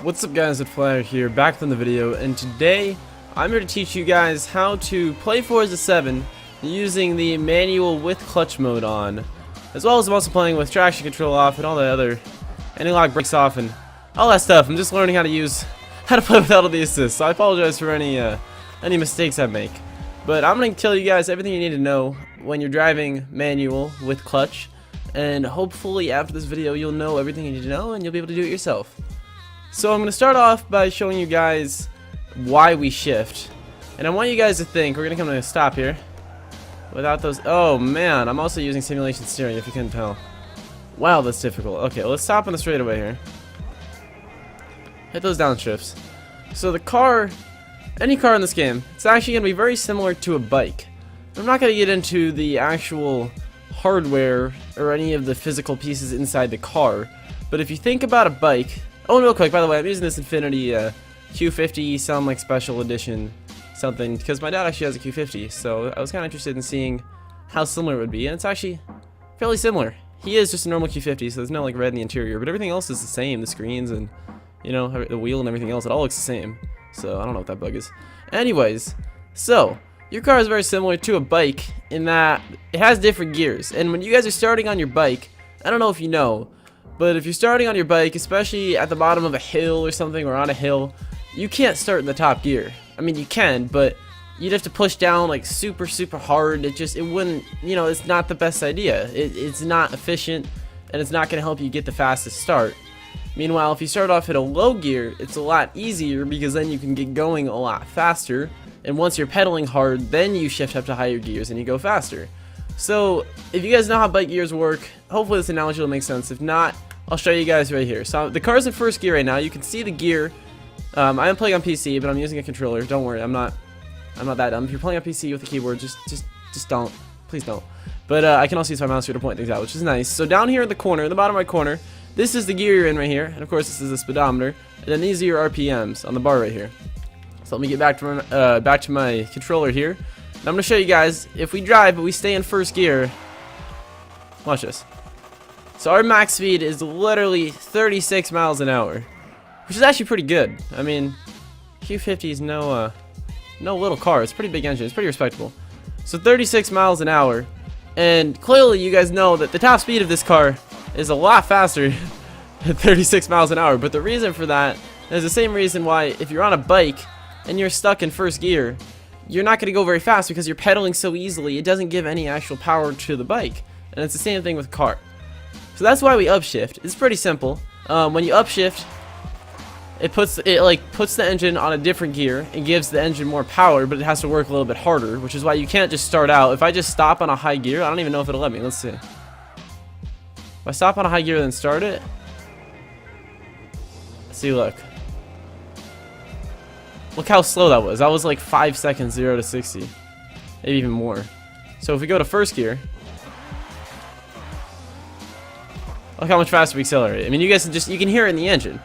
What's up guys, RedFlyer here, back from the video, and today I'm here to teach you guys how to play Forza 7 using the manual with clutch mode on, as well as I'm also playing with traction control off and all the other anti-lock brakes off and all that stuff. I'm just learning how to play without all the assists, so I apologize for any mistakes I make. But I'm going to tell you guys everything you need to know when you're driving manual with clutch, and hopefully after this video you'll know everything you need to know and you'll be able to do it yourself. So I'm going to start off by showing you guys why we shift. And I want you guys to think, we're going to come to a stop here. Without those, oh man, I'm also using simulation steering if you couldn't tell. Wow, that's difficult. Okay, let's stop on the straightaway here. Hit those downshifts. So the car, any car in this game, it's actually going to be very similar to a bike. I'm not going to get into the actual hardware or any of the physical pieces inside the car. But if you think about a bike, oh, and real quick, by the way, I'm using this Infinity Q50 some like special edition something because my dad actually has a Q50, so I was kind of interested in seeing how similar it would be, and it's actually fairly similar. He is just a normal Q50, so there's no like red in the interior, but everything else is the same. The screens and the wheel and everything else, it all looks the same. So I don't know what that bug is. Anyways, so your car is very similar to a bike in that it has different gears, and when you guys are starting on your bike, I don't know if you know, but if you're starting on your bike, especially at the bottom of a hill or something, or on a hill, you can't start in the top gear. I mean, you can, but you'd have to push down like super hard. It wouldn't, it's not the best idea. It's not efficient, and it's not going to help you get the fastest start. Meanwhile, if you start off at a low gear, it's a lot easier because then you can get going a lot faster. And once you're pedaling hard, then you shift up to higher gears and you go faster. So if you guys know how bike gears work, hopefully this analogy will make sense. If not, I'll show you guys right here. So the car's in first gear right now. You can see the gear. I am playing on PC, but I'm using a controller. Don't worry, I'm not that dumb. If you're playing on PC with a keyboard, just don't. Please don't. But I can also use my mouse here to point things out, which is nice. So down here in the corner, in the bottom right corner, this is the gear you're in right here, and of course this is the speedometer, and then these are your RPMs on the bar right here. So let me get back to my controller here. And I'm going to show you guys, if we drive but we stay in first gear, watch this. So our max speed is literally 36 miles an hour, which is actually pretty good. I mean, Q50 is no little car. It's a pretty big engine. It's pretty respectable. So 36 miles an hour, and clearly you guys know that the top speed of this car is a lot faster than 36 miles an hour. But the reason for that is the same reason why if you're on a bike and you're stuck in first gear, you're not going to go very fast because you're pedaling so easily. It doesn't give any actual power to the bike, and it's the same thing with a car. So that's why we upshift. It's pretty simple. When you upshift, it puts the engine on a different gear and gives the engine more power, but it has to work a little bit harder, which is why you can't just start out. If I just stop on a high gear, I don't even know if it'll let me. Let's see. If I stop on a high gear then start it, see, look how slow that was. That was like 5 seconds, 0 to 60, maybe even more. So if we go to first gear, look how much faster we accelerate. I mean, you guys you can hear it in the engine.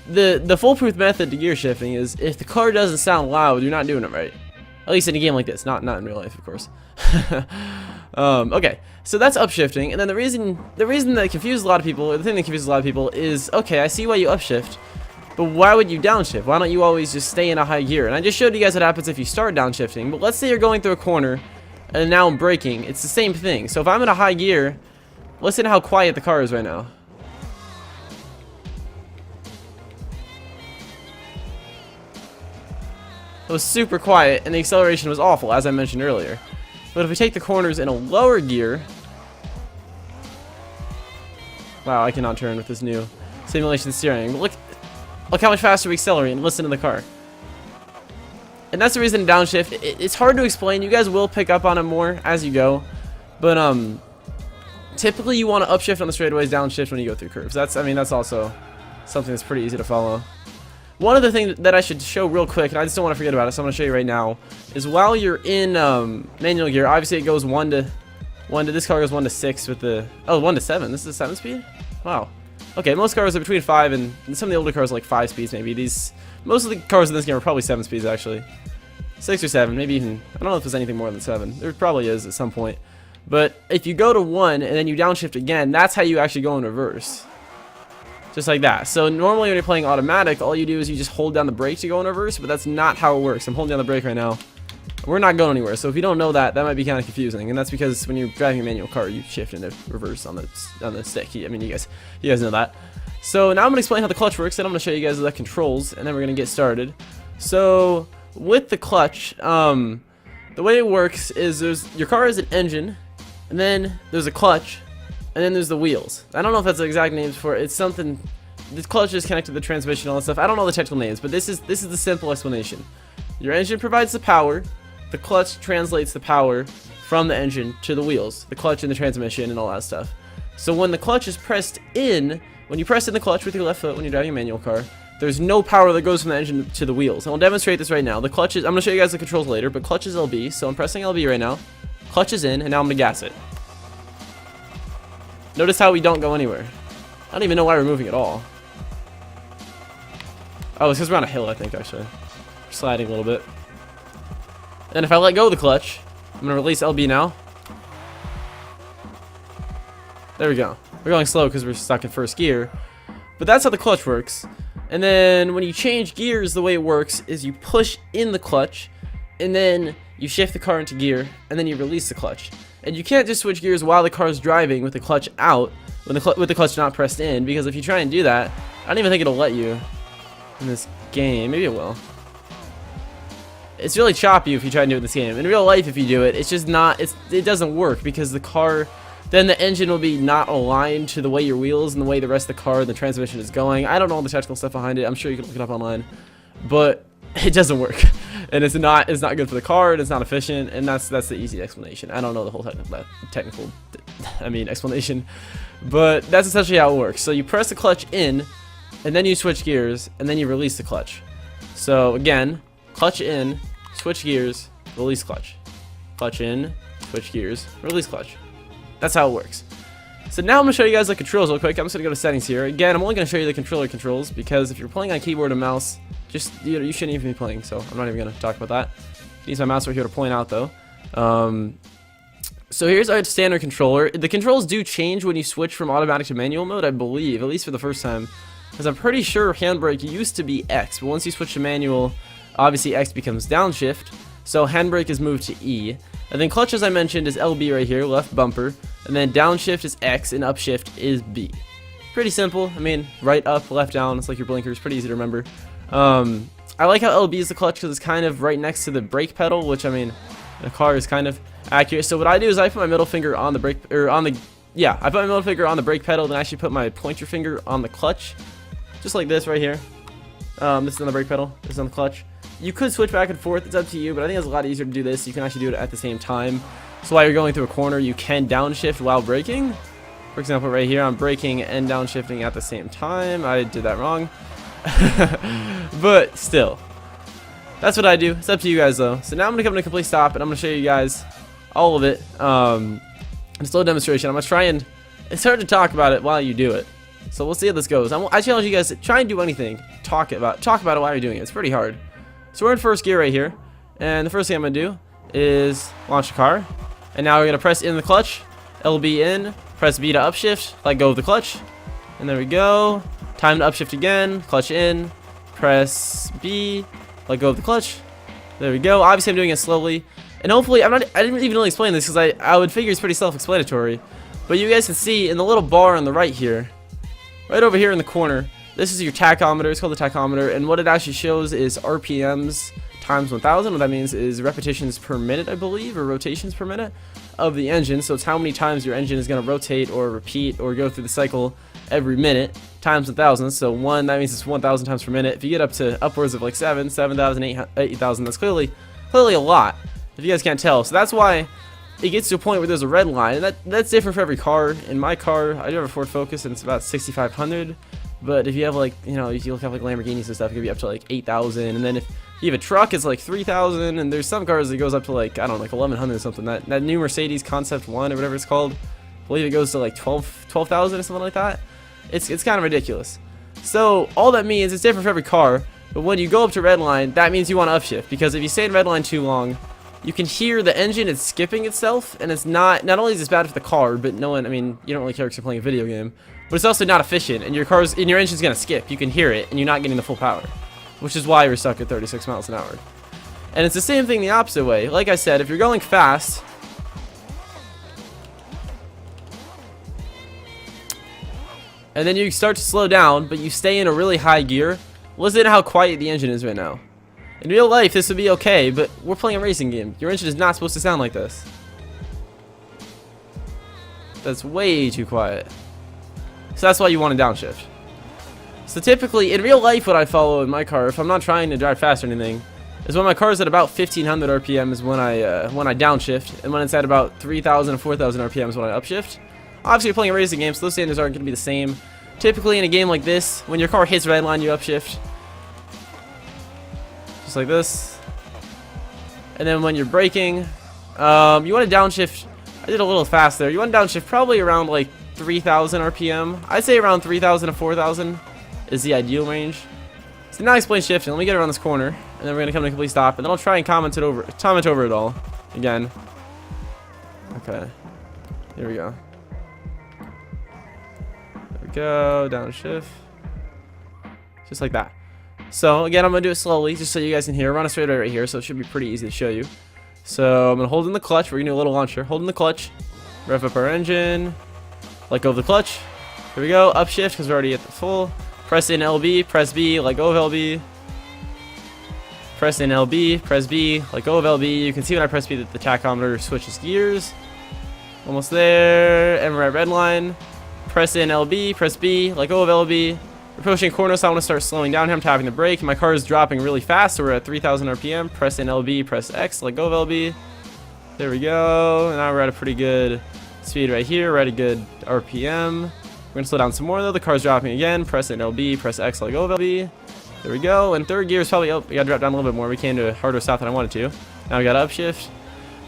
The foolproof method to gear shifting is if the car doesn't sound loud, you're not doing it right. At least in a game like this, not in real life, of course. Okay, so that's upshifting, and then the reason that confuses a lot of people, or the thing that confuses a lot of people is, okay, I see why you upshift, but why would you downshift? Why don't you always just stay in a high gear? And I just showed you guys what happens if you start downshifting, but let's say you're going through a corner, and now I'm braking. It's the same thing. So if I'm in a high gear, listen to how quiet the car is right now. It was super quiet, and the acceleration was awful, as I mentioned earlier. But if we take the corners in a lower gear, wow, I cannot turn with this new simulation steering. But look how much faster we accelerate, and listen to the car. And that's the reason to downshift. It's hard to explain. You guys will pick up on it more as you go, but typically you want to upshift on the straightaways, downshift when you go through curves. That's also something that's pretty easy to follow. One of the things that I should show real quick, and I just don't want to forget about it, so I'm going to show you right now, is while you're in manual gear, obviously it goes 1 to, this car goes 1 to 6 with the, oh, 1 to 7. This is a 7 speed? Wow. Okay, most cars are between 5, and some of the older cars are like 5 speeds maybe. Most of the cars in this game are probably 7 speeds actually. 6 or 7, maybe even, I don't know if there's anything more than 7. There probably is at some point. But if you go to 1 and then you downshift again, that's how you actually go in reverse. just like that. So normally when you're playing automatic, all you do is you just hold down the brake to go in reverse, but that's not how it works. I'm holding down the brake right now. We're not going anywhere. So if you don't know that, that might be kind of confusing, and that's because when you're driving a manual car, you shift into reverse on the stick. I mean, you guys know that. So now I'm gonna explain how the clutch works, and I'm gonna show you guys the controls, and then we're gonna get started. So with the clutch, the way it works is your car has an engine, and then there's a clutch, and then there's the wheels. I don't know if that's the exact names for it. It's something. The clutch is connected to the transmission and all that stuff. I don't know the technical names, but this is the simple explanation. Your engine provides the power. The clutch translates the power from the engine to the wheels, the clutch and the transmission and all that stuff. So when the clutch is pressed in, when you press in the clutch with your left foot when you're driving a manual car, there's no power that goes from the engine to the wheels. And I'll demonstrate this right now. The clutch is, I'm going to show you guys the controls later, but clutch is LB, so I'm pressing LB right now. Clutch is in, and now I'm going to gas it. Notice how we don't go anywhere. I don't even know why we're moving at all. Oh, it's because we're on a hill, I think, actually. We're sliding a little bit. And if I let go of the clutch, I'm going to release LB now. There we go. We're going slow because we're stuck in first gear. But that's how the clutch works. And then when you change gears, the way it works is you push in the clutch, and then you shift the car into gear, and then you release the clutch. And you can't just switch gears while the car is driving with the clutch out, with the clutch not pressed in, because if you try and do that, I don't even think it'll let you in this game. Maybe it will. It's really choppy if you try and do it in this game. In real life, if you do it, it's just not, it doesn't work, because the car, then the engine will be not aligned to the way your wheels and the way the rest of the car and the transmission is going. I don't know all the technical stuff behind it. I'm sure you can look it up online, but it doesn't work, and it's not good for the car, and it's not efficient, and that's the easy explanation. I don't know the whole technical explanation, but that's essentially how it works. So you press the clutch in, and then you switch gears, and then you release the clutch. So again, clutch in, switch gears, release clutch. Clutch in, switch gears, release clutch. That's how it works. So now I'm going to show you guys the controls real quick. I'm just going to go to settings here. Again, I'm only going to show you the controller controls, because if you're playing on keyboard and mouse, just you shouldn't even be playing, so I'm not even going to talk about that. Use my mouse right here to point out, though. So here's our standard controller. The controls do change when you switch from automatic to manual mode, I believe, at least for the first time, because I'm pretty sure handbrake used to be X, but once you switch to manual, obviously X becomes downshift, so handbrake is moved to E. And then clutch, as I mentioned, is LB right here, left bumper, and then downshift is X, and upshift is B. Pretty simple. I mean, right, up, left, down, it's like your blinkers, pretty easy to remember. I like how LB is the clutch because it's kind of right next to the brake pedal, which, I mean, in a car is kind of accurate. So what I do is I put my middle finger on the brake, or on the, yeah, I put my middle finger on the brake pedal, then I actually put my pointer finger on the clutch, just like this right here. This is on the brake pedal, this is on the clutch. You could switch back and forth, it's up to you, but I think it's a lot easier to do this. You can actually do it at the same time. So while you're going through a corner, you can downshift while braking. For example, right here, I'm braking and downshifting at the same time. I did that wrong. But still, that's what I do. It's up to you guys, though. So now I'm going to come to a complete stop, and I'm going to show you guys all of it. It's a little demonstration. I'm going to try and, it's hard to talk about it while you do it. So we'll see how this goes. I challenge you guys to try and do anything. Talk about it while you're doing it. It's pretty hard. So we're in first gear right here, and the first thing I'm going to do is launch the car. And now we're going to press in the clutch, LB in, press B to upshift, let go of the clutch, and there we go. Time to upshift again, clutch in, press B, let go of the clutch. There we go. Obviously I'm doing it slowly, and hopefully I didn't even really explain this because I would figure it's pretty self-explanatory, but you guys can see in the little bar on the right here, right over here in the corner, this is your tachometer. It's called the tachometer, and what it actually shows is RPMs times 1,000. What that means is repetitions per minute, I believe, or rotations per minute of the engine. So it's how many times your engine is going to rotate or repeat or go through the cycle every minute times 1,000. So that means it's 1,000 times per minute. If you get up to upwards of like 7,000, 8,000, that's clearly a lot, if you guys can't tell. So that's why it gets to a point where there's a red line, and that's different for every car. In my car, I do have a Ford Focus, and it's about 6,500. But if you have like, if you look at like Lamborghinis and stuff, it could be up to like 8,000. And then if you have a truck, it's like 3,000. And there's some cars that goes up to like, I don't know, like 1,100 or something. That new Mercedes Concept 1 or whatever it's called, I believe it goes to like 12,000 or something like that. It's kind of ridiculous. So all that means, it's different for every car. But when you go up to red line, that means you want to upshift, because if you stay in red line too long, you can hear the engine is skipping itself, and it's not only is this bad for the car, but no one, I mean, you don't really care because you're playing a video game, but it's also not efficient, and your engine's gonna skip. You can hear it, and you're not getting the full power, which is why you're stuck at 36 miles an hour. And it's the same thing the opposite way. Like I said, if you're going fast, and then you start to slow down, but you stay in a really high gear, listen to how quiet the engine is right now. In real life, this would be okay, but we're playing a racing game. Your engine is not supposed to sound like this. That's way too quiet. So that's why you want to downshift. So typically, in real life, what I follow in my car, if I'm not trying to drive fast or anything, is when my car is at about 1500 RPM is when I downshift, and when it's at about 3000 or 4000 RPM is when I upshift. Obviously, you're playing a racing game, so those standards aren't going to be the same. Typically, in a game like this, when your car hits red line, you upshift. Just like this. And then when you're braking, you want to downshift. I did a little fast there. You want to downshift probably around like 3000 RPM. I'd say around 3000 to 4000 is the ideal range. So now I explain shifting. Let me get around this corner, and then we're gonna come to a complete stop, and then I'll try and comment over it all again. Okay, here we go. There we go. Downshift, just like that. So again, I'm gonna do it slowly, just so you guys can hear. We're on a straightaway right here, so it should be pretty easy to show you. So I'm gonna hold in the clutch. We're gonna do a little launcher. Hold in the clutch. Rev up our engine. Let go of the clutch. Here we go. Upshift because we're already at the full. Press in LB, press B, let go of LB. Press in LB, press B, let go of LB. You can see when I press B that the tachometer switches gears. Almost there, and we're at red line. Press in LB, press B, let go of LB. We're pushing corner, so I want to start slowing down here. I'm tapping the brake. My car is dropping really fast, so we're at 3000 RPM. Press in LB, press X, let go of LB. There we go. Now we're at a pretty good speed right here. We're at a good RPM. We're going to slow down some more though. The car's dropping again. Press in LB, press X, let go of LB. There we go. And third gear is probably, oh, we got to drop down a little bit more. We came to a harder stop than I wanted to. Now we got to upshift.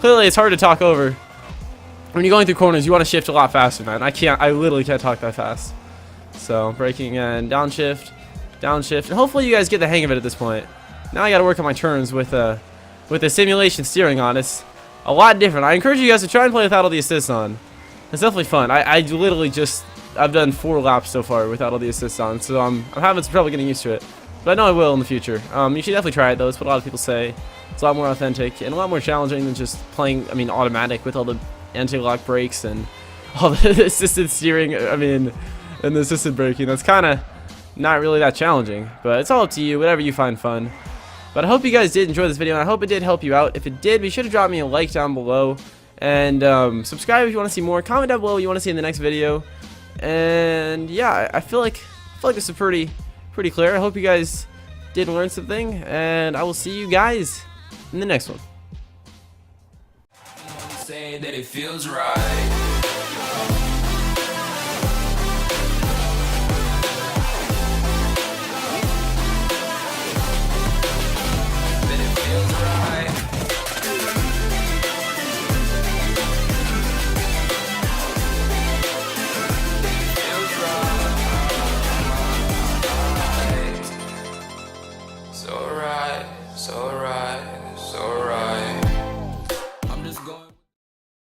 Clearly it's hard to talk over. When you're going through corners, you want to shift a lot faster, man. I literally can't talk that fast. So braking and downshift, downshift. And hopefully you guys get the hang of it at this point. Now I got to work on my turns with the simulation steering on. It's a lot different. I encourage you guys to try and play without all the assists on. It's definitely fun. I literally just, I've done 4 laps so far without all the assists on, so I'm having some trouble getting used to it. But I know I will in the future. You should definitely try it though. It's what a lot of people say. It's a lot more authentic and a lot more challenging than just playing, automatic with all the anti-lock brakes and all the assisted steering, and the assisted braking. That's kind of not really that challenging, but it's all up to you, whatever you find fun. But I hope you guys did enjoy this video, and I hope it did help you out. If it did, be sure to drop me a like down below, and subscribe if you want to see more. Comment down below what you want to see in the next video. And yeah, I feel like this is pretty clear. I hope you guys did learn something, and I will see you guys in the next one. Saying that it feels right.